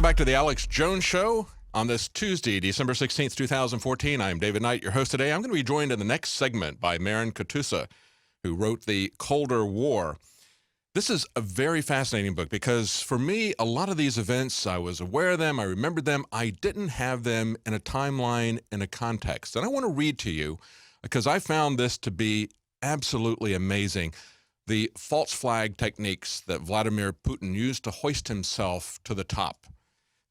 back to the Alex Jones Show on this Tuesday, December 16th, 2014. I'm David Knight, your host today. I'm going to be joined in the next segment by Marin Katusa, who wrote The Colder War. This is a very fascinating book because for me, a lot of these events, I was aware of them, I remembered them, I didn't have them in a timeline, in a context. And I want to read to you because I found this to be absolutely amazing. The false flag techniques that Vladimir Putin used to hoist himself to the top.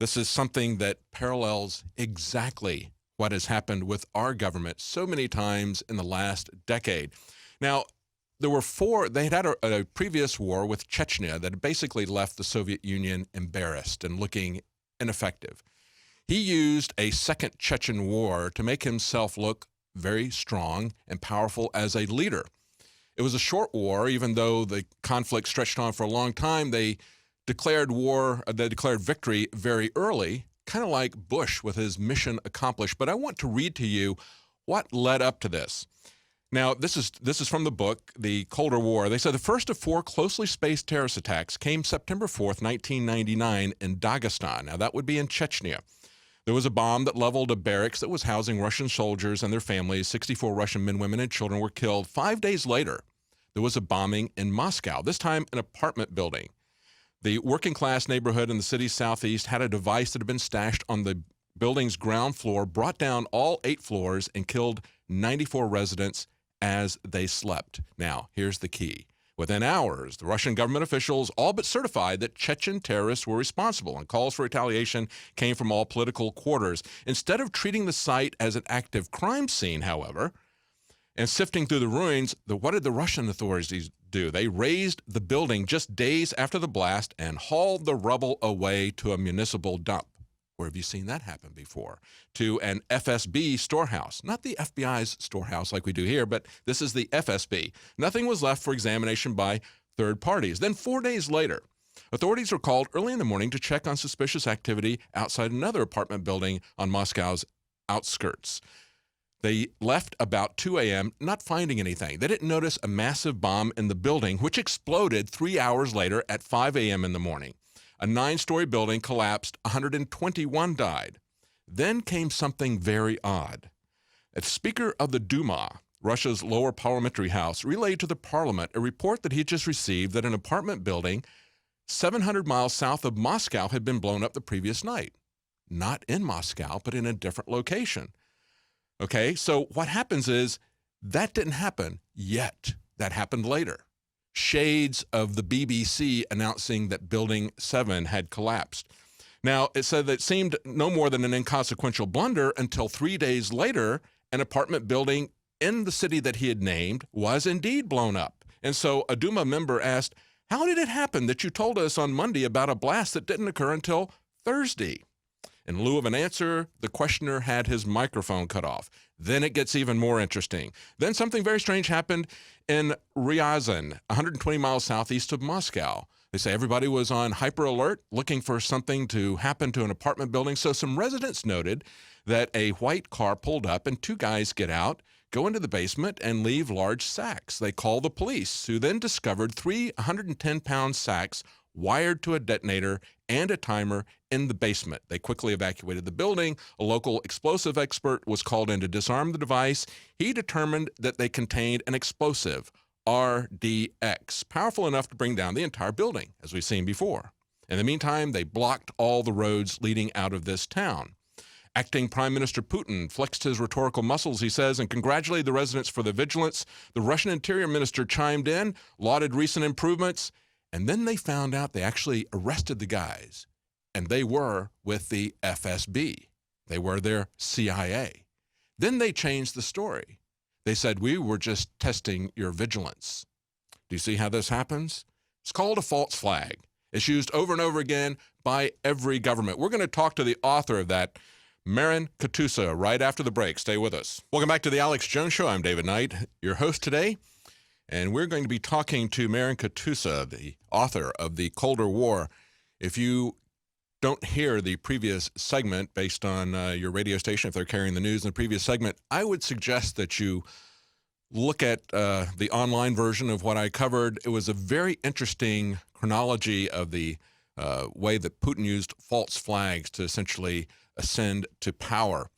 This is something that parallels exactly what has happened with our government so many times in the last decade. Now, there were they had a previous war with Chechnya that had basically left the Soviet Union embarrassed and looking ineffective. He used a second Chechen war to make himself look very strong and powerful as a leader. It was a short war, even though the conflict stretched on for a long time. They declared victory very early, kind of like Bush with his mission accomplished. But I want to read to you what led up to this. Now, this is from the book, The Colder War. They said the first of 4 closely spaced terrorist attacks came September 4th, 1999 in Dagestan. Now, that would be in Chechnya. There was a bomb that leveled a barracks that was housing Russian soldiers and their families. 64 Russian men, women, and children were killed. 5 days later, there was a bombing in Moscow, this time an apartment building. The working-class neighborhood in the city's southeast had a device that had been stashed on the building's ground floor, brought down all 8 floors, and killed 94 residents as they slept. Now, here's the key. Within hours, the Russian government officials all but certified that Chechen terrorists were responsible, and calls for retaliation came from all political quarters. Instead of treating the site as an active crime scene, however, and sifting through the ruins, what did the Russian authorities do? They razed the building just days after the blast and hauled the rubble away to a municipal dump. Where have you seen that happen before? To an FSB storehouse. Not the FBI's storehouse like we do here, but this is the FSB. Nothing was left for examination by third parties. Then 4 days later, authorities were called early in the morning to check on suspicious activity outside another apartment building on Moscow's outskirts. They left about 2 a.m., not finding anything. They didn't notice a massive bomb in the building, which exploded 3 hours later at 5 a.m. in the morning. A 9-story building collapsed, 121 died. Then came something very odd. A speaker of the Duma, Russia's lower parliamentary house, relayed to the parliament a report that he had just received that an apartment building 700 miles south of Moscow had been blown up the previous night. Not in Moscow, but in a different location. Okay, so what happens is that didn't happen yet. That happened later. Shades of the BBC announcing that Building 7 had collapsed. Now, it said that it seemed no more than an inconsequential blunder until 3 days later, an apartment building in the city that he had named was indeed blown up. And so a Duma member asked, "How did it happen that you told us on Monday about a blast that didn't occur until Thursday?" In lieu of an answer, the questioner had his microphone cut off. Then it gets even more interesting. Then something very strange happened in Ryazan, 120 miles southeast of Moscow. They say everybody was on hyper alert, looking for something to happen to an apartment building. So some residents noted that a white car pulled up and 2 guys get out, go into the basement, and leave large sacks. They call the police, who then discovered 3 110-pound sacks wired to a detonator and a timer in the basement. They quickly evacuated the building. A local explosive expert was called in to disarm the device. He determined that they contained an explosive, RDX, powerful enough to bring down the entire building, as we've seen before. In the meantime, they blocked all the roads leading out of this town. Acting Prime Minister Putin flexed his rhetorical muscles, he says, and congratulated the residents for their vigilance. The Russian Interior Minister chimed in, lauded recent improvements, and then they found out they actually arrested the guys, and they were with the FSB. They were their CIA. Then they changed the story. They said, "We were just testing your vigilance." Do you see how this happens? It's called a false flag. It's used over and over again by every government. We're going to talk to the author of that, Marin Katusa, right after the break. Stay with us. Welcome back to the Alex Jones Show. I'm David Knight, your host today. And we're going to be talking to Marin Katusa, the author of The Colder War. If you don't hear the previous segment based on your radio station, if they're carrying the news in the previous segment, I would suggest that you look at the online version of what I covered. It was a very interesting chronology of the way that Putin used false flags to essentially ascend to power.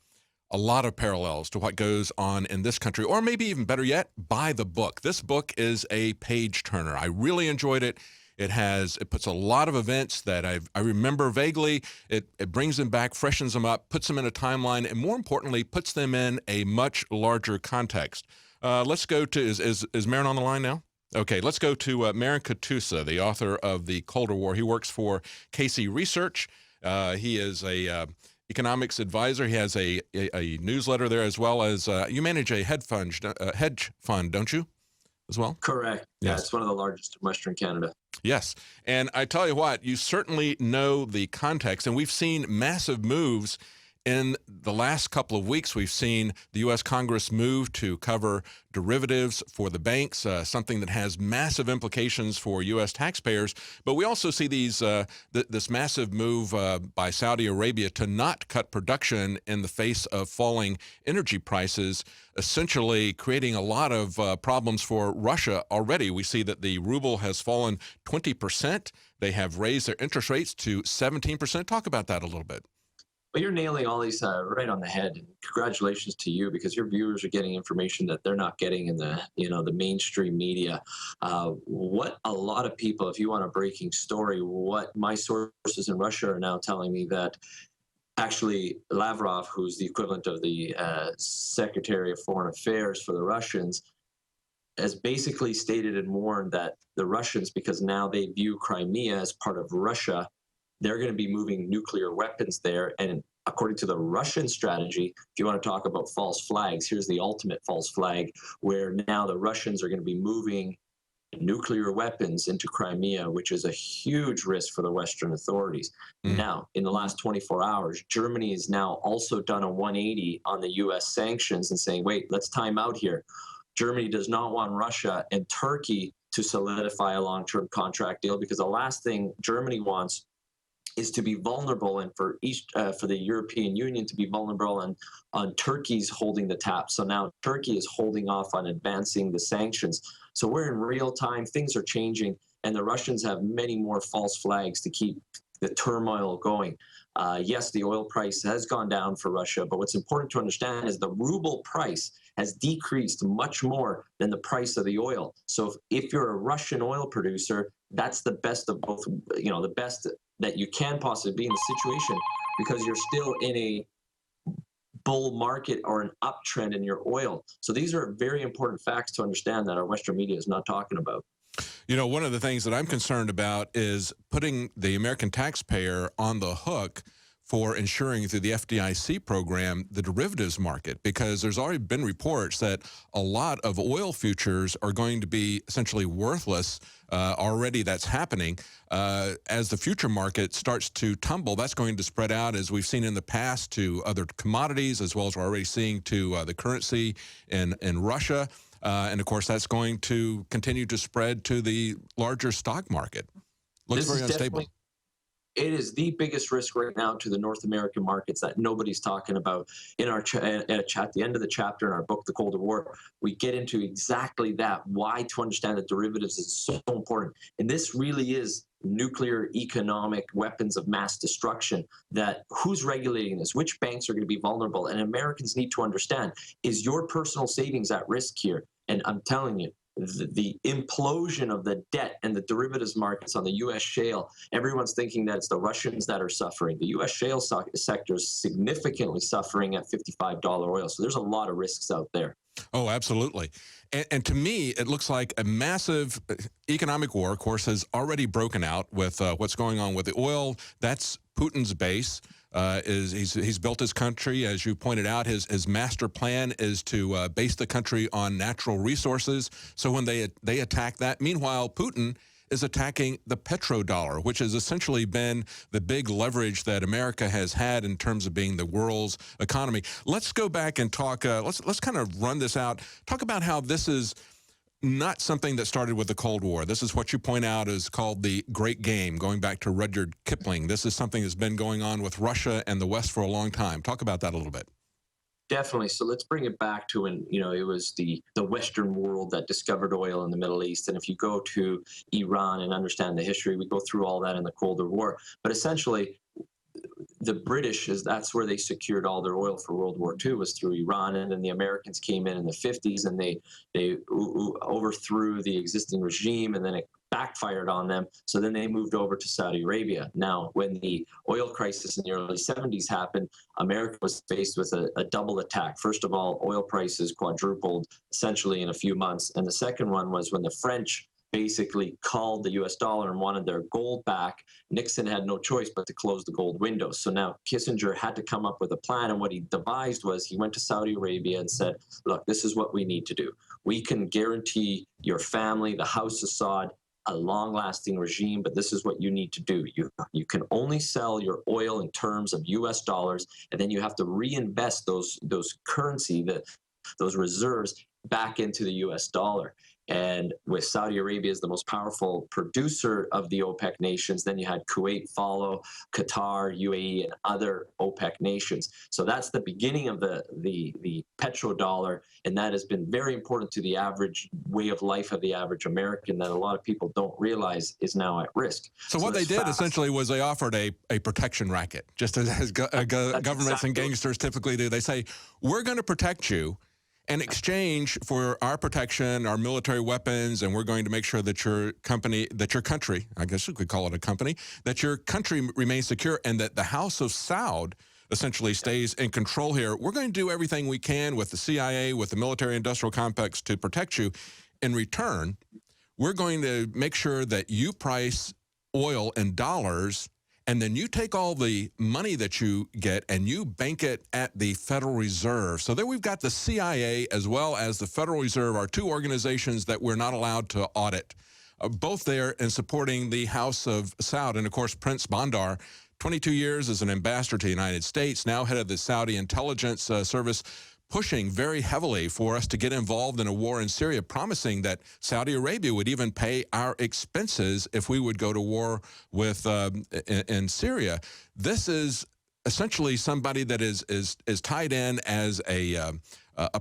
A lot of parallels to what goes on in this country, or maybe even better yet, by the book. This book is a page turner. I really enjoyed it. It puts a lot of events that I remember vaguely. It brings them back, freshens them up, puts them in a timeline, and more importantly, puts them in a much larger context. Let's go to, is Marin on the line now? Okay, let's go to Marin Katusa, the author of The Colder War. He works for Casey Research. He is a economics advisor. He has a newsletter there, as well as you manage a hedge fund, don't you, as well? Correct. Yes. Yeah, it's one of the largest in Western Canada. Yes. And I tell you what, you certainly know the context, and we've seen massive moves in the last couple of weeks. We've seen the U.S. Congress move to cover derivatives for the banks, something that has massive implications for U.S. taxpayers. But we also see this massive move by Saudi Arabia to not cut production in the face of falling energy prices, essentially creating a lot of problems for Russia already. We see that the ruble has fallen 20%. They have raised their interest rates to 17%. Talk about that a little bit. But you're nailing all these right on the head. And congratulations to you, because your viewers are getting information that they're not getting in the mainstream media. What a lot of people, if you want a breaking story, what my sources in Russia are now telling me, that actually Lavrov, who's the equivalent of the Secretary of Foreign Affairs for the Russians, has basically stated and warned that the Russians, because now they view Crimea as part of Russia, they're going to be moving nuclear weapons there. And according to the Russian strategy, if you want to talk about false flags, here's the ultimate false flag, where now the Russians are going to be moving nuclear weapons into Crimea, which is a huge risk for the Western authorities. Now, in the last 24 hours, Germany has now also done a 180 on the U.S. sanctions and saying, wait, let's time out here. Germany does not want Russia and Turkey to solidify a long-term contract deal, because the last thing Germany wants is to be vulnerable, and for the European Union to be vulnerable on Turkey's holding the tap. So now Turkey is holding off on advancing the sanctions. So we're in real time. Things are changing, and the Russians have many more false flags to keep the turmoil going. Yes, the oil price has gone down for Russia, but what's important to understand is the ruble price has decreased much more than the price of the oil. So if you're a Russian oil producer, that's the best of both, the best that you can possibly be in the situation, because you're still in a bull market or an uptrend in your oil. So these are very important facts to understand that our Western media is not talking about. One of the things that I'm concerned about is putting the American taxpayer on the hook for ensuring through the FDIC program the derivatives market, because there's already been reports that a lot of oil futures are going to be essentially worthless. Already that's happening. As the future market starts to tumble, that's going to spread out, as we've seen in the past, to other commodities, as well as we're already seeing to the currency in Russia. And of course, that's going to continue to spread to the larger stock market. Looks very unstable. It is the biggest risk right now to the North American markets that nobody's talking about. In our at the end of the chapter in our book, The Colder War, we get into exactly that, why to understand that derivatives is so important. And this really is nuclear economic weapons of mass destruction. That who's regulating this? Which banks are going to be vulnerable? And Americans need to understand, is your personal savings at risk here? And I'm telling you, the implosion of the debt and the derivatives markets on the U.S. shale, everyone's thinking that it's the Russians that are suffering. The U.S. shale sector is significantly suffering at $55 oil. So there's a lot of risks out there. Oh, absolutely. And to me, it looks like a massive economic war, of course, has already broken out with what's going on with the oil. That's Putin's base. He's built his country, as you pointed out. His master plan is to base the country on natural resources. So when they attack that, meanwhile, Putin is attacking the petrodollar, which has essentially been the big leverage that America has had in terms of being the world's economy. Let's go back and talk. Let's kind of run this out. Talk about how this is not something that started with the Cold War. This is what you point out is called the Great Game, going back to Rudyard Kipling. This is something that's been going on with Russia and the West for a long time. Talk about that a little bit. Definitely. So let's bring it back to when, you know, it was the Western world that discovered oil in the Middle East. And if you go to Iran and understand the history, we go through all that in the Colder War. But essentially, the British, is that's where they secured all their oil for World War II, was through Iran. And then the Americans came in the 50s, and they overthrew the existing regime, and then it backfired on them. So then they moved over to Saudi Arabia. Now, when the oil crisis in the early 70s happened, America was faced with a double attack. First of all, oil prices quadrupled essentially in a few months. And the second one was when the French basically called the US dollar and wanted their gold back. Nixon had no choice but to close the gold window. So now Kissinger had to come up with a plan. And what he devised was he went to Saudi Arabia and said, look, this is what we need to do. We can guarantee your family, the House Assad, a long-lasting regime, but this is what you need to do. You can only sell your oil in terms of US dollars, and then you have to reinvest those currency, those reserves back into the US dollar. And with Saudi Arabia as the most powerful producer of the OPEC nations, then you had Kuwait follow, Qatar, UAE, and other OPEC nations. So that's the beginning of the petrodollar, and that has been very important to the average way of life of the average American that a lot of people don't realize is now at risk. So what they did essentially was they offered a protection racket, just as governments and gangsters typically do. They say, we're going to protect you in exchange for our protection, our military weapons, and we're going to make sure that your country, I guess you could call it a company, that your country remains secure and that the House of Saud essentially stays in control here. We're going to do everything we can with the CIA, with the military-industrial complex to protect you. In return, we're going to make sure that you price oil in dollars, and then you take all the money that you get and you bank it at the Federal Reserve. So there we've got the CIA as well as the Federal Reserve, are two organizations that we're not allowed to audit, both there in supporting the House of Saud. And of course, Prince Bandar, 22 years as an ambassador to the United States, now head of the Saudi intelligence service, pushing very heavily for us to get involved in a war in Syria, promising that Saudi Arabia would even pay our expenses if we would go to war with in Syria. This is essentially somebody that is tied in as a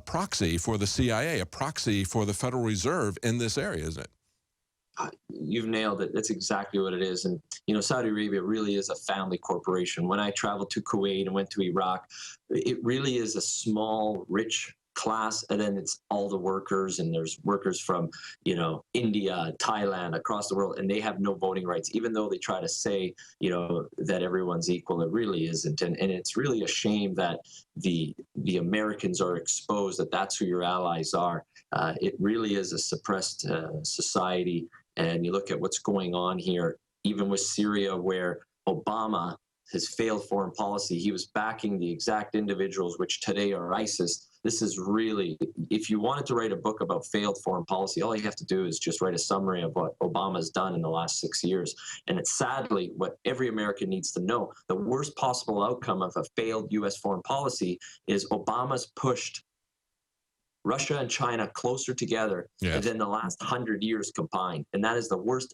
proxy for the CIA, a proxy for the Federal Reserve in this area, isn't it? You've nailed it. That's exactly what it is. And, you know, Saudi Arabia really is a family corporation. When I traveled to Kuwait and went to Iraq, it really is a small, rich class. And then it's all the workers, and there's workers from, you know, India, Thailand, across the world, and they have no voting rights, even though they try to say, you know, that everyone's equal. It really isn't. And it's really a shame that the Americans are exposed, that that's who your allies are. It really is a suppressed society. And you look at what's going on here, even with Syria, where Obama, his failed foreign policy, he was backing the exact individuals which today are ISIS. This is really, if you wanted to write a book about failed foreign policy, all you have to do is just write a summary of what Obama's done in the last 6 years. And it's sadly what every American needs to know. The worst possible outcome of a failed U.S. foreign policy is Obama's pushed Russia and China closer together than the last 100 years combined. And that is the worst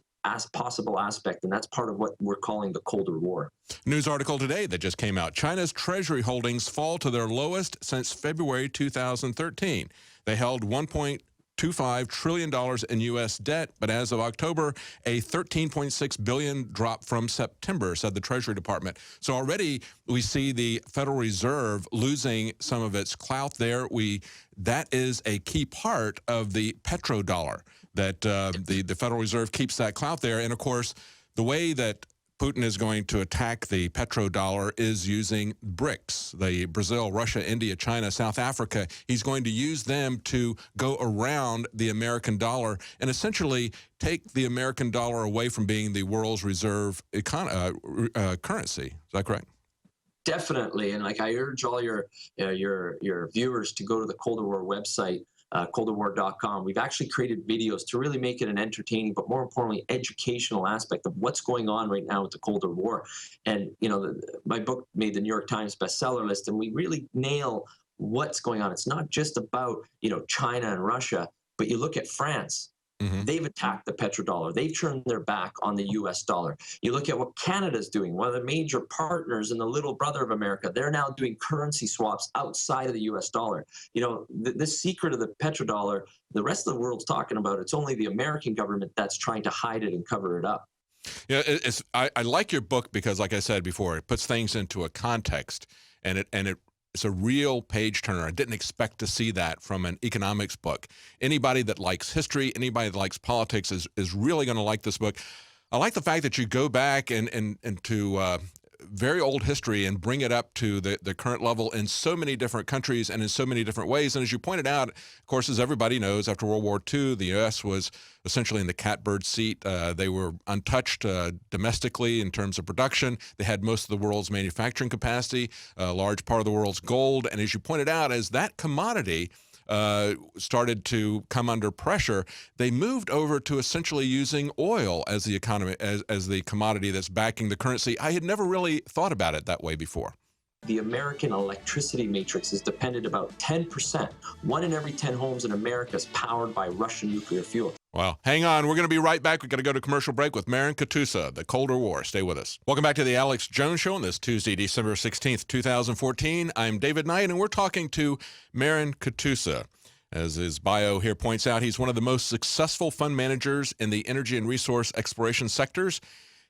possible aspect, and that's part of what we're calling the Colder War. News article today that just came out. China's treasury holdings fall to their lowest since February 2013. They held $1.25 trillion in U.S. debt, but as of October, a $13.6 billion drop from September, said the Treasury Department. So already we see the Federal Reserve losing some of its clout there. That is a key part of the petrodollar, that the Federal Reserve keeps that clout there. And of course, the way that Putin is going to attack the petrodollar is using BRICS, the Brazil, Russia, India, China, South Africa. He's going to use them to go around the American dollar and essentially take the American dollar away from being the world's reserve currency. Is that correct? Definitely. And like, I urge all your viewers to go to the Colder War website, colderwar.com. We've actually created videos to really make it an entertaining, but more importantly, educational aspect of what's going on right now with the Colder War. And, you know, my book made the New York Times bestseller list, and we really nail what's going on. It's not just about, you know, China and Russia, but you look at France. Hmm. They've attacked the petrodollar. They've turned their back on the US dollar. You look at what Canada's doing, one of the major partners and the little brother of America, they're now doing currency swaps outside of the US dollar. You know, this secret of the petrodollar, the rest of the world's talking about it. It's only the American government that's trying to hide it and cover it up. Yeah, I like your book because, like I said before, it puts things into a context, and it's a real page turner. I didn't expect to see that from an economics book. Anybody that likes history, anybody that likes politics is really going to like this book. I like the fact that you go back and to very old history and bring it up to the current level in so many different countries and in so many different ways. And as you pointed out, of course, as everybody knows, after World War II, the U.S. was essentially in the catbird seat. They were untouched domestically in terms of production. They had most of the world's manufacturing capacity, a large part of the world's gold. And as you pointed out, as that commodity started to come under pressure, they moved over to essentially using oil as the economy, as the commodity that's backing the currency. I had never really thought about it that way before. The American electricity matrix is dependent about 10%. 1 in every 10 homes in America is powered by Russian nuclear fuel. Well, hang on. We're going to be right back. We've got to go to commercial break with Marin Katusa, the Colder War. Stay with us. Welcome back to the Alex Jones Show on this Tuesday, December 16th, 2014. I'm David Knight, and we're talking to Marin Katusa. As his bio here points out, he's one of the most successful fund managers in the energy and resource exploration sectors.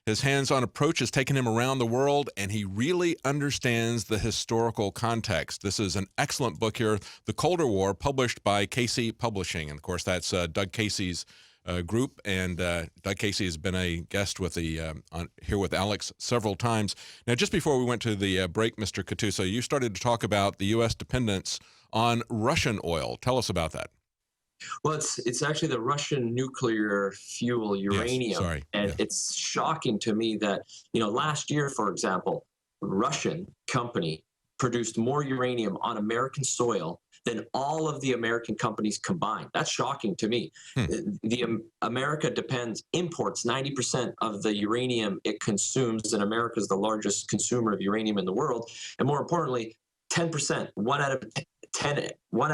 His hands-on approach has taken him around the world, and he really understands the historical context. This is an excellent book here, The Colder War, published by Casey Publishing. And, of course, that's Doug Casey's group, and Doug Casey has been a guest with here with Alex several times. Now, just before we went to the break, Mr. Katusa, you started to talk about the U.S. dependence on Russian oil. Tell us about that. Well, it's actually the Russian nuclear fuel uranium. Yes, sorry. And Yeah. it's shocking to me that, last year, for example, a Russian company produced more uranium on American soil than all of the American companies combined. That's shocking to me. America imports 90% of the uranium it consumes, and America is the largest consumer of uranium in the world. And more importantly, 10%, one out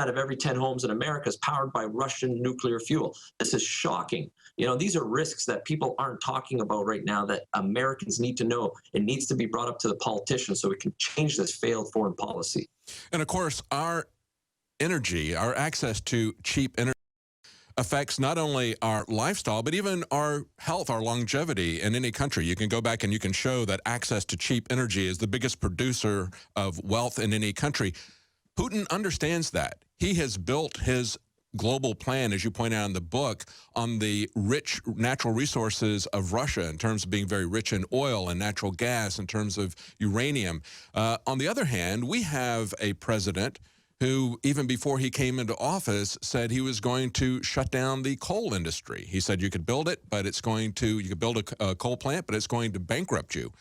of every 10 homes in America is powered by Russian nuclear fuel. This is shocking. These are risks that people aren't talking about right now that Americans need to know. It needs to be brought up to the politicians so we can change this failed foreign policy. And, of course, our energy, our access to cheap energy affects not only our lifestyle, but even our health, our longevity in any country. You can go back and you can show that access to cheap energy is the biggest producer of wealth in any country. Putin understands that. He has built his global plan, as you point out in the book, on the rich natural resources of Russia in terms of being very rich in oil and natural gas, in terms of uranium. On the other hand, we have a president who, even before he came into office, said he was going to shut down the coal industry. He said you could build it, but you could build a coal plant, but it's going to bankrupt you.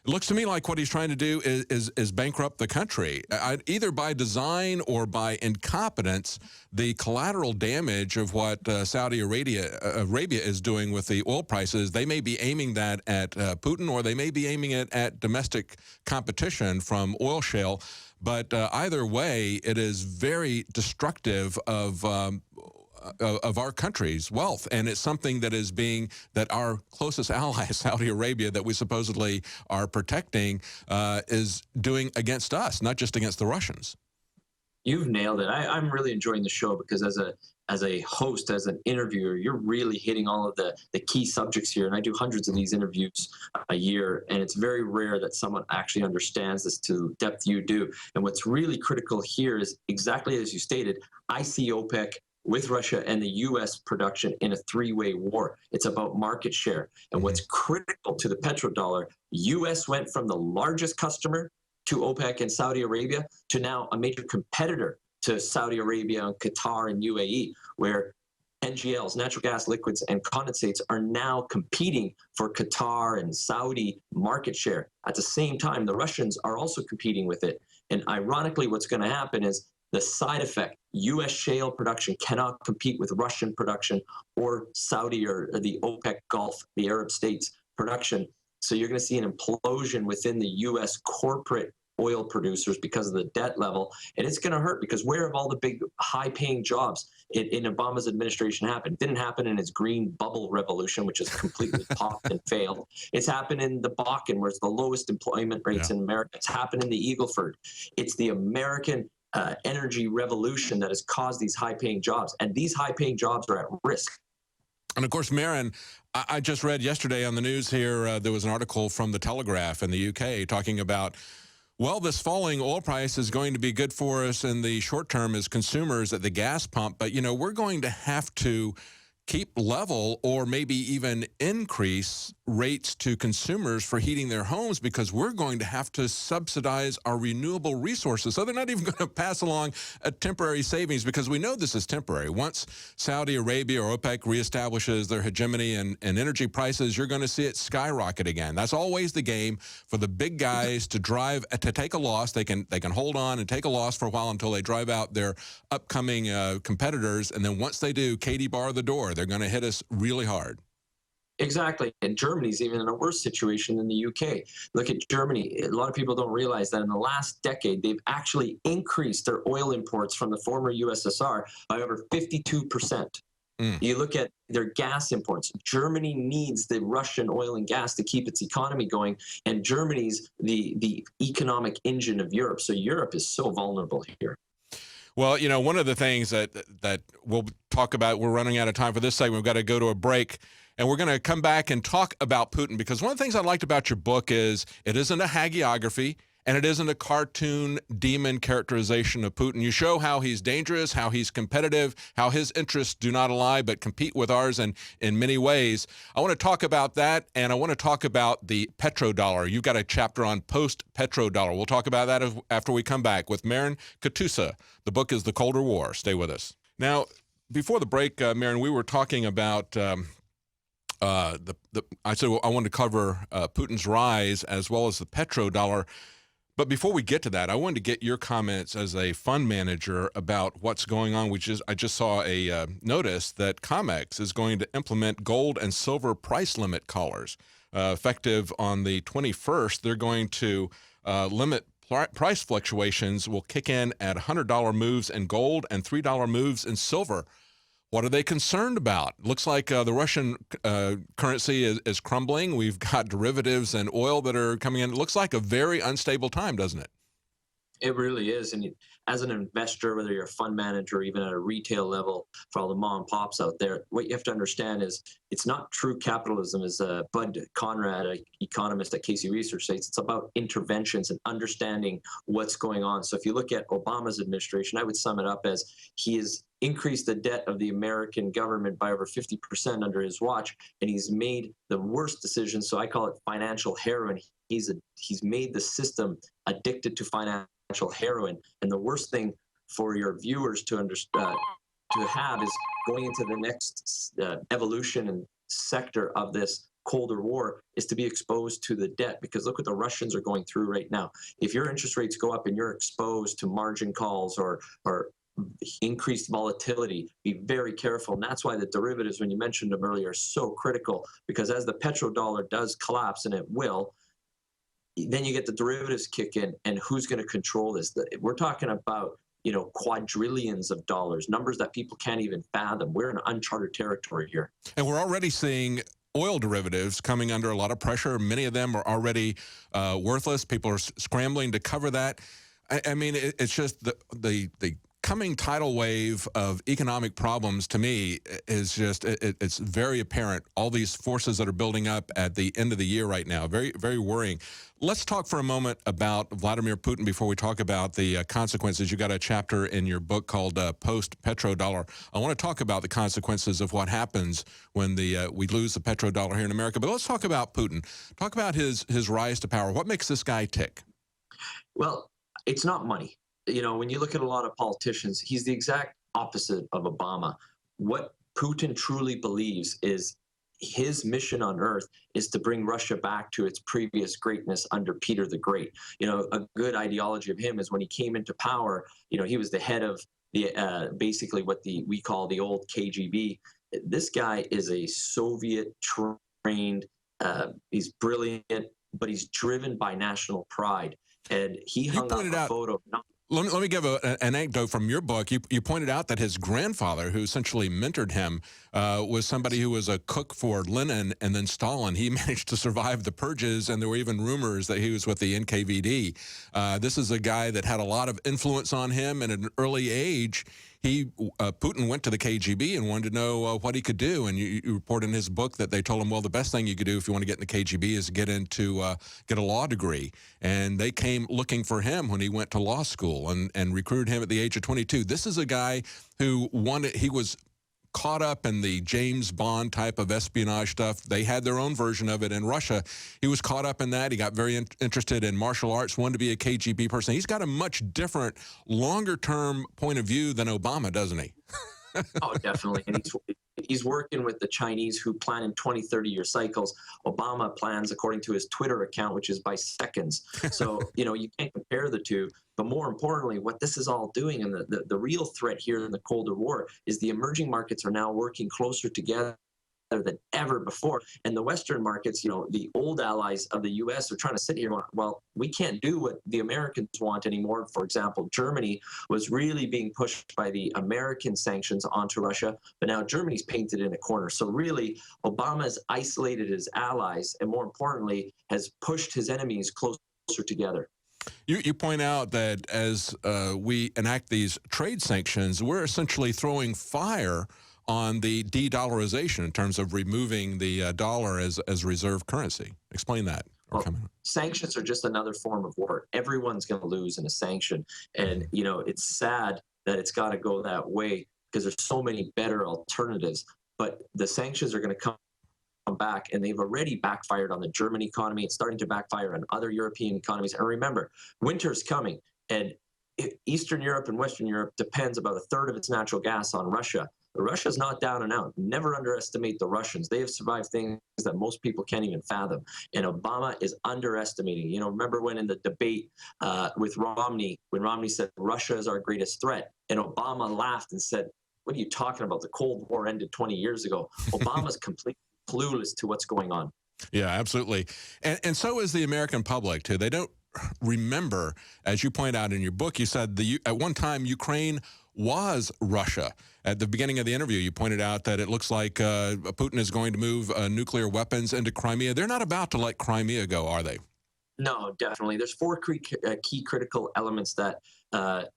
It looks to me like what he's trying to do is bankrupt the country, either by design or by incompetence. The collateral damage of what Saudi Arabia is doing with the oil prices, they may be aiming that at Putin, or they may be aiming it at domestic competition from oil shale. But either way, it is very destructive of our country's wealth, and it's something that our closest ally, Saudi Arabia, that we supposedly are protecting, is doing against us, not just against the Russians. You've nailed it. I'm really enjoying the show because as a host, as an interviewer, you're really hitting all of the key subjects here. And I do hundreds of these interviews a year, and it's very rare that someone actually understands this to the depth you do. And what's really critical here is exactly as you stated, I see OPEC with Russia and the U.S. production in a three-way war. It's about market share. And what's critical to the petrodollar, U.S. went from the largest customer to OPEC and Saudi Arabia to now a major competitor to Saudi Arabia and Qatar and UAE, where NGLs, natural gas liquids, and condensates are now competing for Qatar and Saudi market share. At the same time, the Russians are also competing with it. And ironically, what's going to happen is the side effect, U.S. shale production cannot compete with Russian production or Saudi or the OPEC Gulf, the Arab states production. So you're going to see an implosion within the U.S. corporate oil producers because of the debt level. And it's going to hurt because where have all the big high-paying jobs in Obama's administration happened? It didn't happen in his green bubble revolution, which has completely popped and failed. It's happened in the Bakken, where it's the lowest employment rates in America. It's happened in the Eagleford. It's the American energy revolution that has caused these high-paying jobs, and these high-paying jobs are at risk. And of course, Marin, I just read yesterday on the news here, there was an article from the Telegraph in the UK talking about, well, this falling oil price is going to be good for us in the short term as consumers at the gas pump, but, you know, we're going to have to keep level or maybe even increase rates to consumers for heating their homes because we're going to have to subsidize our renewable resources. So they're not even going to pass along a temporary savings because we know this is temporary. Once Saudi Arabia or OPEC reestablishes their hegemony in energy prices, you're going to see it skyrocket again. That's always the game for the big guys to take a loss. They can hold on and take a loss for a while until they drive out their upcoming competitors. And then once they do, Katie bar the door. They're going to hit us really hard. Exactly. And Germany's even in a worse situation than the UK. Look at Germany. A lot of people don't realize that in the last decade, they've actually increased their oil imports from the former USSR by over 52%. You look at their gas imports. Germany needs the Russian oil and gas to keep its economy going, and Germany's the economic engine of Europe. So Europe is so vulnerable here. Well, you know, one of the things that we'll talk about, we're running out of time for this segment. We've got to go to a break, and we're going to come back and talk about Putin, because one of the things I liked about your book is it isn't a hagiography, and it isn't a cartoon demon characterization of Putin. You show how he's dangerous, how he's competitive, how his interests do not ally but compete with ours in many ways. I want to talk about that, and I want to talk about the petrodollar. You've got a chapter on post-petrodollar. We'll talk about that after we come back with Marin Katusa. The book is The Colder War. Stay with us. Now, before the break, Marin, we were talking about I said I wanted to cover Putin's rise as well as the petrodollar. But before we get to that, I wanted to get your comments as a fund manager about what's going on. I just saw a notice that COMEX is going to implement gold and silver price limit collars. Effective on the 21st, they're going to limit price fluctuations will kick in at $100 moves in gold and $3 moves in silver. What are they concerned about? Looks like the Russian currency is crumbling. We've got derivatives and oil that are coming in. It looks like a very unstable time, doesn't it? It really is. And as an investor, whether you're a fund manager, or even at a retail level, for all the mom and pops out there, what you have to understand is it's not true capitalism, as Bud Conrad, an economist at Casey Research, says. It's about interventions and understanding what's going on. So if you look at Obama's administration, I would sum it up as he has increased the debt of the American government by over 50% under his watch, and he's made the worst decisions. So I call it financial heroin. He's made the system addicted to financial heroin. And the worst thing for your viewers to understand, to have, is going into the next evolution and sector of this colder war is to be exposed to the debt, because look what the Russians are going through right now. If your interest rates go up and you're exposed to margin calls or increased volatility, be very careful. And that's why the derivatives, when you mentioned them earlier, are so critical, because as the petrodollar does collapse, and it will, then you get the derivatives kick in, and who's going to control this? We're talking about, you know, quadrillions of dollars, numbers that people can't even fathom. We're in uncharted territory here. And we're already seeing oil derivatives coming under a lot of pressure. Many of them are already worthless. People are scrambling to cover that. I mean, it's just the coming tidal wave of economic problems, to me, is just, it's very apparent. All these forces that are building up at the end of the year right now, very, very worrying. Let's talk for a moment about Vladimir Putin before we talk about the consequences. You got a chapter in your book called Post-Petrodollar. I want to talk about the consequences of what happens when we lose the petrodollar here in America. But let's talk about Putin. Talk about his rise to power. What makes this guy tick? Well, it's not money. You know, when you look at a lot of politicians, he's the exact opposite of Obama. What Putin truly believes is his mission on earth is to bring Russia back to its previous greatness under Peter the Great. You know, a good ideology of him is when he came into power, you know, he was the head of the basically what we call the old KGB. This guy is a Soviet trained, he's brilliant, but he's driven by national pride. and he You hung up pointed a out, photo. let me give an anecdote from your book. You pointed out that his grandfather, who essentially mentored him, was somebody who was a cook for Lenin and then Stalin. He managed to survive the purges, and there were even rumors that he was with the NKVD. This is a guy that had a lot of influence on him, and at an early age, Putin went to the KGB and wanted to know what he could do. And you report in his book that they told him, well, the best thing you could do if you want to get in the KGB is get a law degree. And they came looking for him when he went to law school and recruited him at the age of 22. This is a guy who he was caught up in the James Bond type of espionage stuff. They had their own version of it in Russia. He was caught up in that. He got very interested in martial arts, wanted to be a KGB person. He's got a much different, longer-term point of view than Obama, doesn't he? Oh, definitely. And he's working with the Chinese, who plan in 20, 30-year cycles. Obama plans, according to his Twitter account, which is by seconds. So, you can't compare the two. But more importantly, what this is all doing, and the real threat here in the Colder War, is the emerging markets are now working closer together than ever before. And the Western markets, the old allies of the U.S. are trying to sit here going, well, we can't do what the Americans want anymore. For example, Germany was really being pushed by the American sanctions onto Russia, but now Germany's painted in a corner. So really, Obama's isolated his allies, and more importantly, has pushed his enemies closer together. You point out that as we enact these trade sanctions, we're essentially throwing fire on the de-dollarization in terms of removing the dollar as reserve currency. Explain that. Well, sanctions are just another form of war. Come going to lose in a sanction. And, it's sad that it's got to go that way because there's so many better alternatives. But the sanctions are going to come back, and they've already backfired on the German economy. It's starting to backfire on other European economies. And remember, winter's coming, and Eastern Europe and Western Europe depends about a third of its natural gas on Russia. Russia's not down and out. Never underestimate the Russians. They have survived things that most people can't even fathom. And Obama is underestimating. Remember when in the debate with Romney, when Romney said Russia is our greatest threat, and Obama laughed and said, what are you talking about? The Cold War ended 20 years ago. Obama's completely clueless to what's going on. Yeah, absolutely. And so is the American public, too. They don't remember, as you point out in your book, you said at one time Ukraine was Russia. At the beginning of the interview, you pointed out that it looks like Putin is going to move nuclear weapons into Crimea. They're not about to let Crimea go, are they? No, definitely. There's four key critical elements that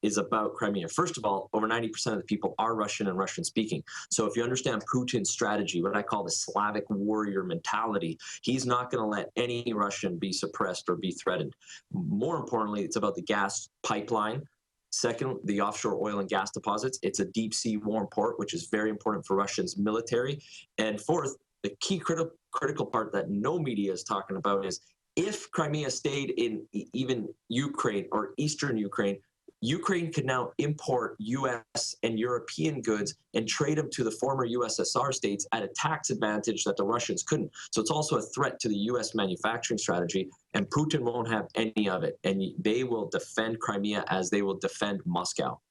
is about Crimea. First of all, over 90% of the people are Russian and Russian speaking. So if you understand Putin's strategy, what I call the Slavic warrior mentality, he's not going to let any Russian be suppressed or be threatened. More importantly, it's about the gas pipeline. Second, the offshore oil and gas deposits. It's a deep sea warm port, which is very important for Russia's military. And fourth, the key critical part that no media is talking about is if Crimea stayed in even Ukraine or Eastern Ukraine, Ukraine could now import U.S. and European goods and trade them to the former USSR states at a tax advantage that the Russians couldn't. So it's also a threat to the U.S. manufacturing strategy, and Putin won't have any of it. And they will defend Crimea as they will defend Moscow.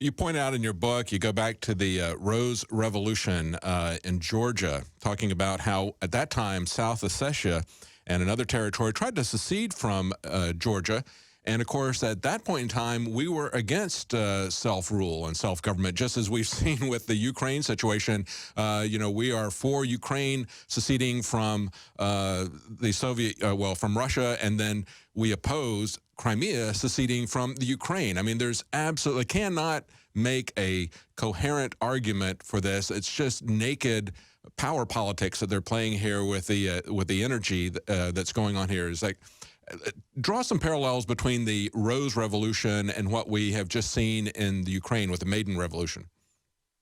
You point out in your book, you go back to the Rose Revolution in Georgia, talking about how at that time South Ossetia and another territory tried to secede from Georgia. And, of course, at that point in time, we were against self-rule and self-government, just as we've seen with the Ukraine situation. We are for Ukraine seceding from the Soviet, from Russia, and then we oppose Crimea seceding from the Ukraine. I mean, there's absolutely cannot make a coherent argument for this. It's just naked power politics that they're playing here with the energy that's going on here. It's like, draw some parallels between the Rose Revolution and what we have just seen in the Ukraine with the Maiden Revolution.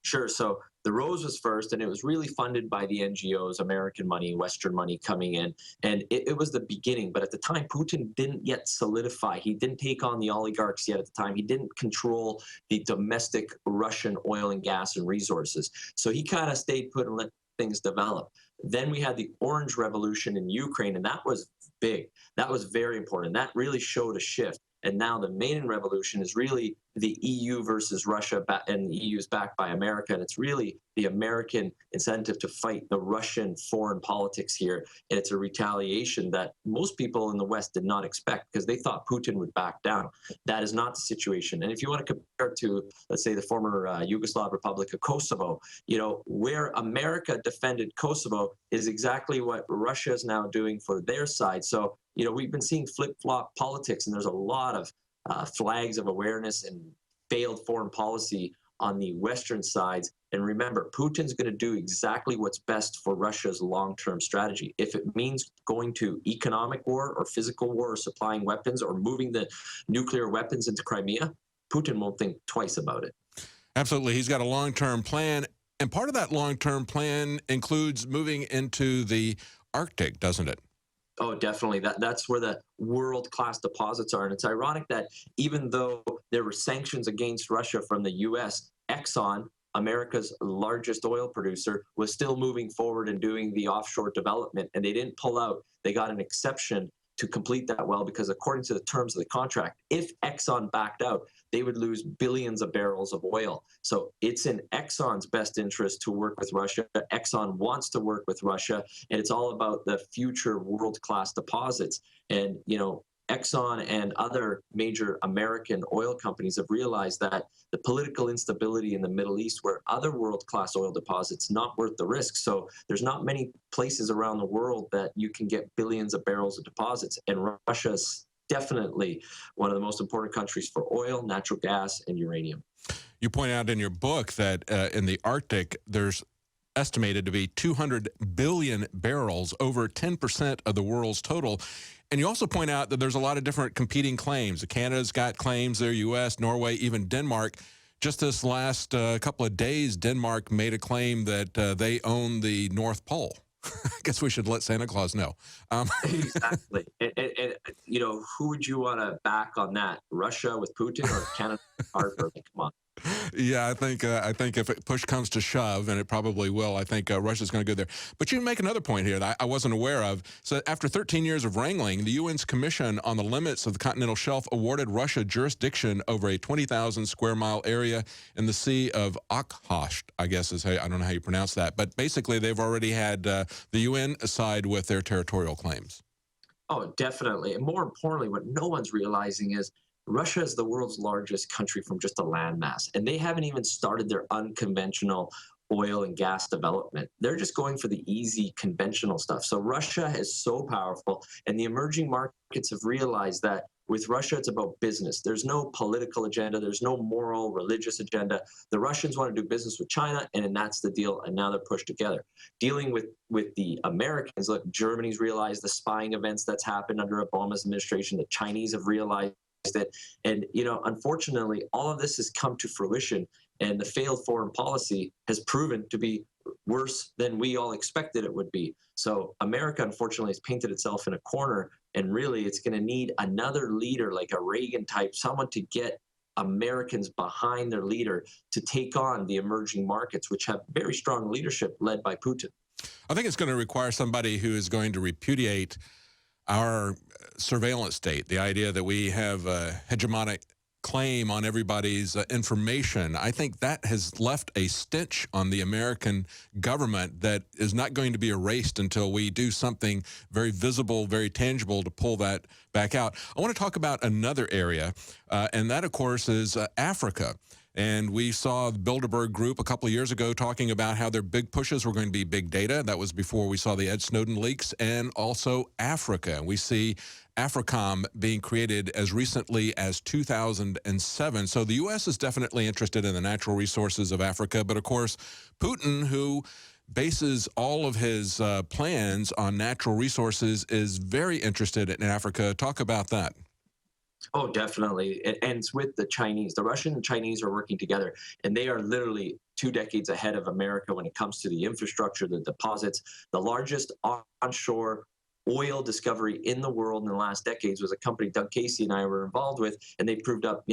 Sure. So the Rose was first, and it was really funded by the NGOs, American money, Western money coming in. And it was the beginning. But at the time, Putin didn't yet solidify. He didn't take on the oligarchs yet at the time. He didn't control the domestic Russian oil and gas and resources. So he kind of stayed put and let things develop. Then we had the Orange Revolution in Ukraine, and that was big. That was very important. That really showed a shift. And now the main revolution is really the EU versus Russia, and the EU is backed by America. And it's really the American incentive to fight the Russian foreign politics here. And it's a retaliation that most people in the West did not expect because they thought Putin would back down. That is not the situation. And if you want to compare it to, let's say, the former Yugoslav Republic of Kosovo, where America defended Kosovo is exactly what Russia is now doing for their side. So, we've been seeing flip-flop politics, and there's a lot of flags of awareness and failed foreign policy on the Western sides. And remember, Putin's going to do exactly what's best for Russia's long-term strategy. If it means going to economic war or physical war or supplying weapons or moving the nuclear weapons into Crimea, Putin won't think twice about it. Absolutely. He's got a long-term plan. And part of that long-term plan includes moving into the Arctic, doesn't it? Oh, definitely. That's where the world-class deposits are. And it's ironic that even though there were sanctions against Russia from the U.S., Exxon, America's largest oil producer, was still moving forward and doing the offshore development. And they didn't pull out. They got an exception to complete that well because according to the terms of the contract, if Exxon backed out, they would lose billions of barrels of oil. So it's in Exxon's best interest to work with Russia. Exxon wants to work with Russia, and it's all about the future world-class deposits. And, Exxon and other major American oil companies have realized that the political instability in the Middle East, where other world-class oil deposits, not worth the risk. So there's not many places around the world that you can get billions of barrels of deposits. And Russia is definitely one of the most important countries for oil, natural gas, and uranium. You point out in your book that in the Arctic, there's estimated to be 200 billion barrels, over 10% of the world's total. And you also point out that there's a lot of different competing claims. Canada's got claims there, U.S., Norway, even Denmark. Just this last couple of days, Denmark made a claim that they own the North Pole. I guess we should let Santa Claus know. Exactly. And, who would you want to back on that? Russia with Putin or Canada? Come on. Yeah, I think if push comes to shove, and it probably will, I think Russia's going to go there. But you make another point here that I wasn't aware of. So after 13 years of wrangling, the UN's Commission on the Limits of the Continental Shelf awarded Russia jurisdiction over a 20,000 square mile area in the Sea of Okhotsk, I guess is how, I don't know how you pronounce that. But basically, they've already had the UN side with their territorial claims. Oh, definitely. And more importantly, what no one's realizing is Russia is the world's largest country from just a landmass, and they haven't even started their unconventional oil and gas development. They're just going for the easy conventional stuff. So Russia is so powerful, and the emerging markets have realized that with Russia, it's about business. There's no political agenda. There's no moral, religious agenda. The Russians want to do business with China, and that's the deal, and now they're pushed together. Dealing with the Americans, look, Germany's realized the spying events that's happened under Obama's administration. The Chinese have realized it. And, unfortunately, all of this has come to fruition, and the failed foreign policy has proven to be worse than we all expected it would be. So America, unfortunately, has painted itself in a corner, and really it's going to need another leader like a Reagan type, someone to get Americans behind their leader to take on the emerging markets, which have very strong leadership led by Putin. I think it's going to require somebody who is going to repudiate our surveillance state, the idea that we have a hegemonic claim on everybody's information. I think that has left a stench on the American government that is not going to be erased until we do something very visible, very tangible to pull that back out. I want to talk about another area, and that, of course, is Africa. And we saw the Bilderberg Group a couple of years ago talking about how their big pushes were going to be big data. That was before we saw the Ed Snowden leaks, and also Africa. We see AFRICOM being created as recently as 2007. So the U.S. is definitely interested in the natural resources of Africa. But, of course, Putin, who bases all of his plans on natural resources, is very interested in Africa. Talk about that. Oh, definitely. And it's with the Chinese. The Russian and Chinese are working together, and they are literally 2 decades ahead of America when it comes to the infrastructure, the deposits. The largest onshore oil discovery in the world in the last decades was a company Doug Casey and I were involved with, and they proved up,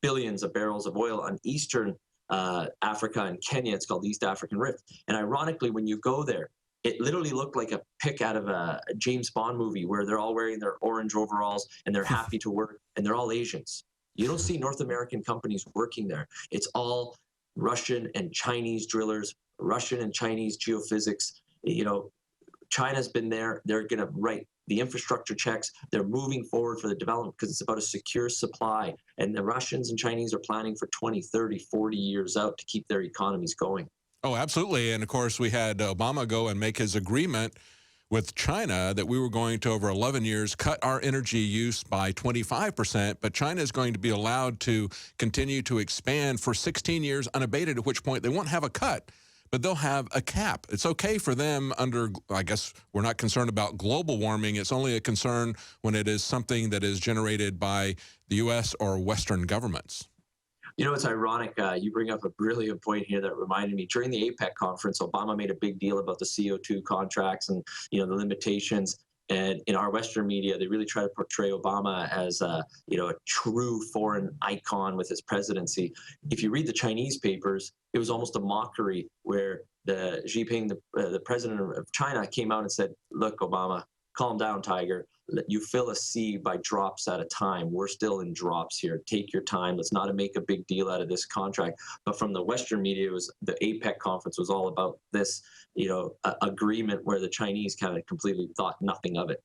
billions of barrels of oil on eastern Africa and Kenya. It's called the East African Rift. And ironically, when you go there, It literally looked like a pic out of a James Bond movie where they're all wearing their orange overalls and they're happy to work, and they're all Asians. You don't see North American companies working there. It's all Russian and Chinese drillers, Russian and Chinese geophysics. China's been there. They're going to write the infrastructure checks. They're moving forward for the development because it's about a secure supply. And the Russians and Chinese are planning for 20, 30, 40 years out to keep their economies going. Oh, absolutely. And of course, we had Obama go and make his agreement with China that we were going to, over 11 years, cut our energy use by 25%, but China is going to be allowed to continue to expand for 16 years unabated, at which point they won't have a cut, but they'll have a cap. It's okay for them under, I guess we're not concerned about global warming. It's only a concern when it is something that is generated by the U.S. or Western governments. It's ironic. You bring up a brilliant point here that reminded me. During the APEC conference, Obama made a big deal about the CO2 contracts and, the limitations. And in our Western media, they really try to portray Obama as a true foreign icon with his presidency. If you read the Chinese papers, it was almost a mockery where the Xi Jinping, the president of China, came out and said, "Look, Obama, calm down, Tiger. You fill a sea by drops at a time. We're still in drops here. Take your time. Let's not make a big deal out of this contract." But from the Western media, the APEC conference was all about this, agreement where the Chinese kind of completely thought nothing of it.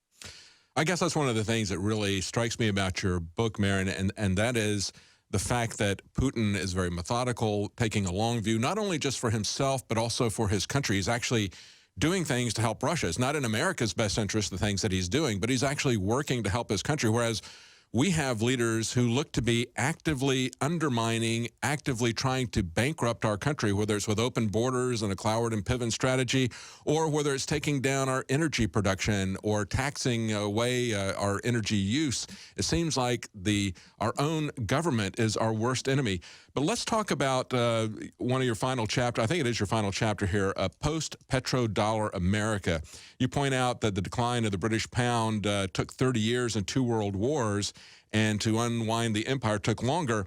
I guess that's one of the things that really strikes me about your book, Marin, and that is the fact that Putin is very methodical, taking a long view, not only just for himself, but also for his country. He's actually doing things to help Russia. It's not in America's best interest, the things that he's doing, but he's actually working to help his country, whereas we have leaders who look to be actively undermining, actively trying to bankrupt our country, whether it's with open borders and a Cloward and Piven strategy, or whether it's taking down our energy production or taxing away our energy use. It seems like our own government is our worst enemy. But let's talk about one of your final chapters. I think it is your final chapter here, Post-Petrodollar America. You point out that the decline of the British pound took 30 years and 2 world wars, and to unwind the empire took longer.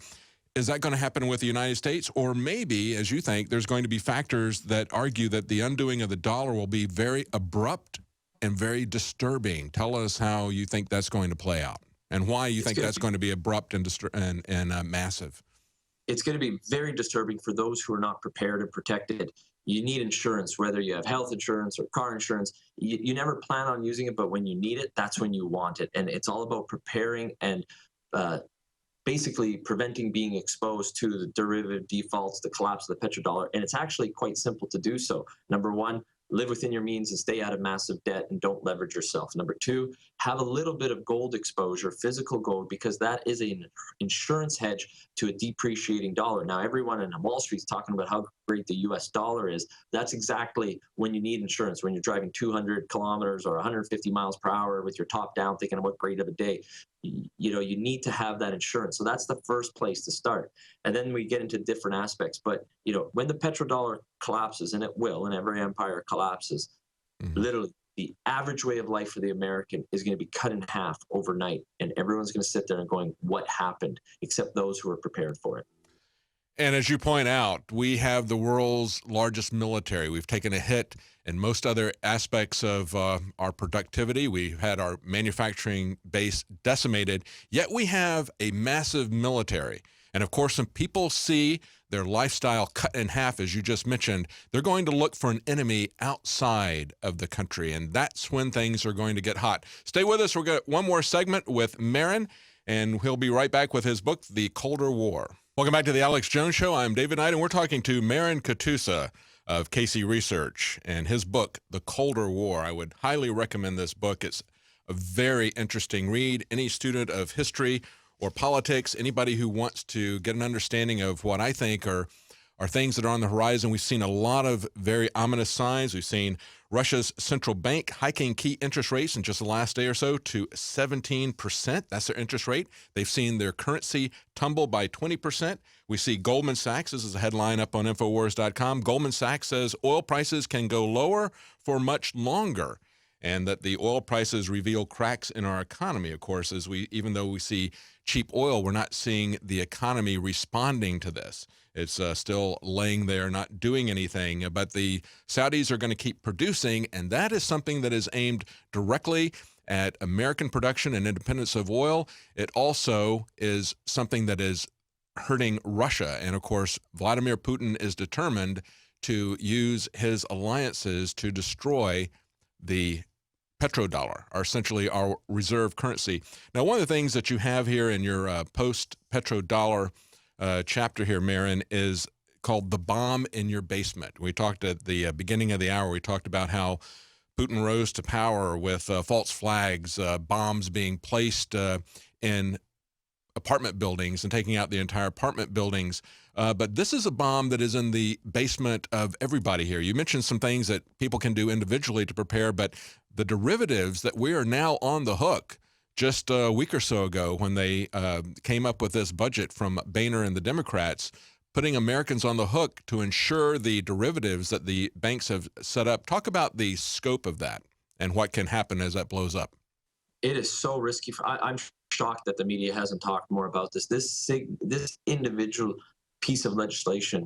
Is that going to happen with the United States? Or maybe, as you think, there's going to be factors that argue that the undoing of the dollar will be very abrupt and very disturbing. Tell us how you think that's going to play out and why you think that's going to be abrupt and massive. It's going to be very disturbing for those who are not prepared and protected. You need insurance, whether you have health insurance or car insurance. You never plan on using it, but when you need it, that's when you want it. And it's all about preparing and basically preventing being exposed to the derivative defaults, the collapse of the petrodollar. And it's actually quite simple to do so. Number one, live within your means and stay out of massive debt and don't leverage yourself. Number two, have a little bit of gold exposure, physical gold, because that is an insurance hedge to a depreciating dollar. Now, everyone in Wall Street is talking about how great the US dollar is. That's exactly when you need insurance, when you're driving 200 kilometers or 150 miles per hour with your top down, thinking, what great of a day. You need to have that insurance. So that's the first place to start. And then we get into different aspects. But, when the petrodollar collapses, and it will, and every empire collapses, literally the average way of life for the American is going to be cut in half overnight. And everyone's going to sit there and going, what happened? Except those who are prepared for it. And as you point out, we have the world's largest military. We've taken a hit in most other aspects of our productivity. We've had our manufacturing base decimated, yet we have a massive military. And of course, when people see their lifestyle cut in half, as you just mentioned, they're going to look for an enemy outside of the country. And that's when things are going to get hot. Stay with us. We'll get one more segment with Marin, and he'll be right back with his book, The Colder War. Welcome back to the Alex Jones Show. I'm David Knight, and we're talking to Marin Katusa of KC Research and his book, The Colder War. I would highly recommend this book. It's a very interesting read. Any student of history or politics, anybody who wants to get an understanding of what I think are things that are on the horizon. We've seen a lot of very ominous signs. We've seen Russia's central bank hiking key interest rates in just the last day or so to 17%. That's their interest rate. They've seen their currency tumble by 20%. We see Goldman Sachs, this is a headline up on Infowars.com, Goldman Sachs says oil prices can go lower for much longer. and that the oil prices reveal cracks in our economy. Of course, even though we see cheap oil, we're not seeing the economy responding to this. It's still laying there, not doing anything. But the Saudis are going to keep producing, and that is something that is aimed directly at American production and independence of oil. It also is something that is hurting Russia. And of course, Vladimir Putin is determined to use his alliances to destroy the petrodollar, or essentially our reserve currency. Now, one of the things that you have here in your post-petrodollar chapter here, Marin, is called The Bomb in Your Basement. We talked at the beginning of the hour, we talked about how Putin rose to power with false flags, bombs being placed in apartment buildings and taking out the entire apartment buildings. But this is a bomb that is in the basement of everybody here. You mentioned some things that people can do individually to prepare, but the derivatives that we are now on the hook, just a week or so ago when they came up with this budget from Boehner and the Democrats, putting Americans on the hook to ensure the derivatives that the banks have set up. Talk about the scope of that and what can happen as that blows up. It is so risky. I'm shocked that the media hasn't talked more about this. This individual piece of legislation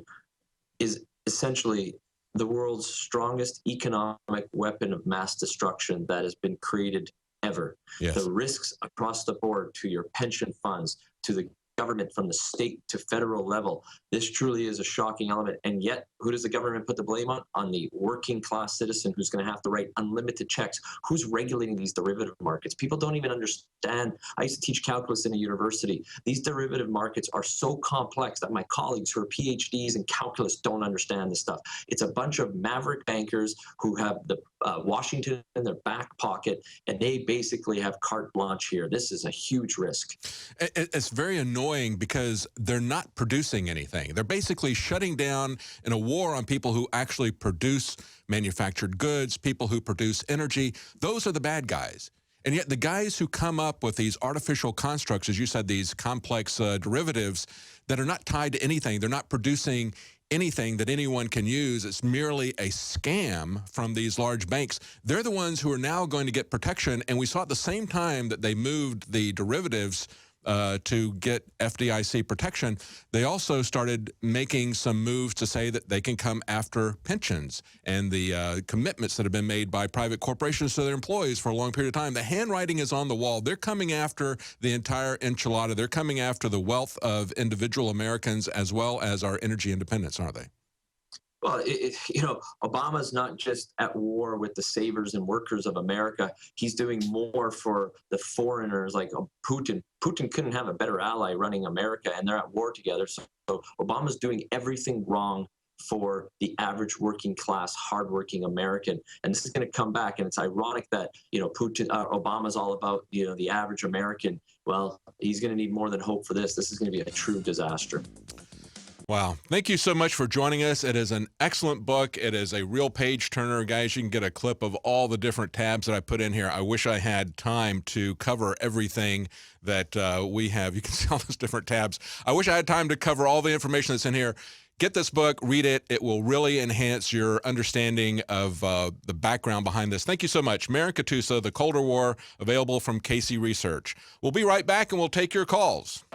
is essentially the world's strongest economic weapon of mass destruction that has been created ever. Yes. The risks across the board to your pension funds, to the government from the state to federal level. This truly is a shocking element. And yet, who does the government put the blame on? On the working class citizen who's going to have to write unlimited checks. Who's regulating these derivative markets? People don't even understand. I used to teach calculus in a university. These derivative markets are so complex that my colleagues who are PhDs in calculus don't understand this stuff. It's a bunch of maverick bankers who have the Washington in their back pocket, and they basically have carte blanche here. This is a huge risk. It's very annoying because they're not producing anything. They're basically shutting down in a war on people who actually produce manufactured goods, people who produce energy. Those are the bad guys. And yet the guys who come up with these artificial constructs, as you said, these complex derivatives that are not tied to anything, they're not producing anything that anyone can use. It's merely a scam from these large banks. They're the ones who are now going to get protection. And we saw at the same time that they moved the derivatives to get FDIC protection, they also started making some moves to say that they can come after pensions and the commitments that have been made by private corporations to their employees for a long period of time. The handwriting is on the wall. They're coming after the entire enchilada. They're coming after the wealth of individual Americans as well as our energy independence, aren't they? Well, Obama's not just at war with the savers and workers of America. He's doing more for the foreigners like Putin. Putin couldn't have a better ally running America, and they're at war together. So Obama's doing everything wrong for the average working class, hardworking American. And this is going to come back. And it's ironic that, Obama's all about, the average American. Well, he's going to need more than hope for this. This is going to be a true disaster. Wow. Thank you so much for joining us. It is an excellent book. It is a real page turner. Guys, you can get a clip of all the different tabs that I put in here. I wish I had time to cover everything that we have. You can see all those different tabs. I wish I had time to cover all the information that's in here. Get this book, read it. It will really enhance your understanding of the background behind this. Thank you so much. Marin Katusa, The Colder War, available from Casey Research. We'll be right back and we'll take your calls.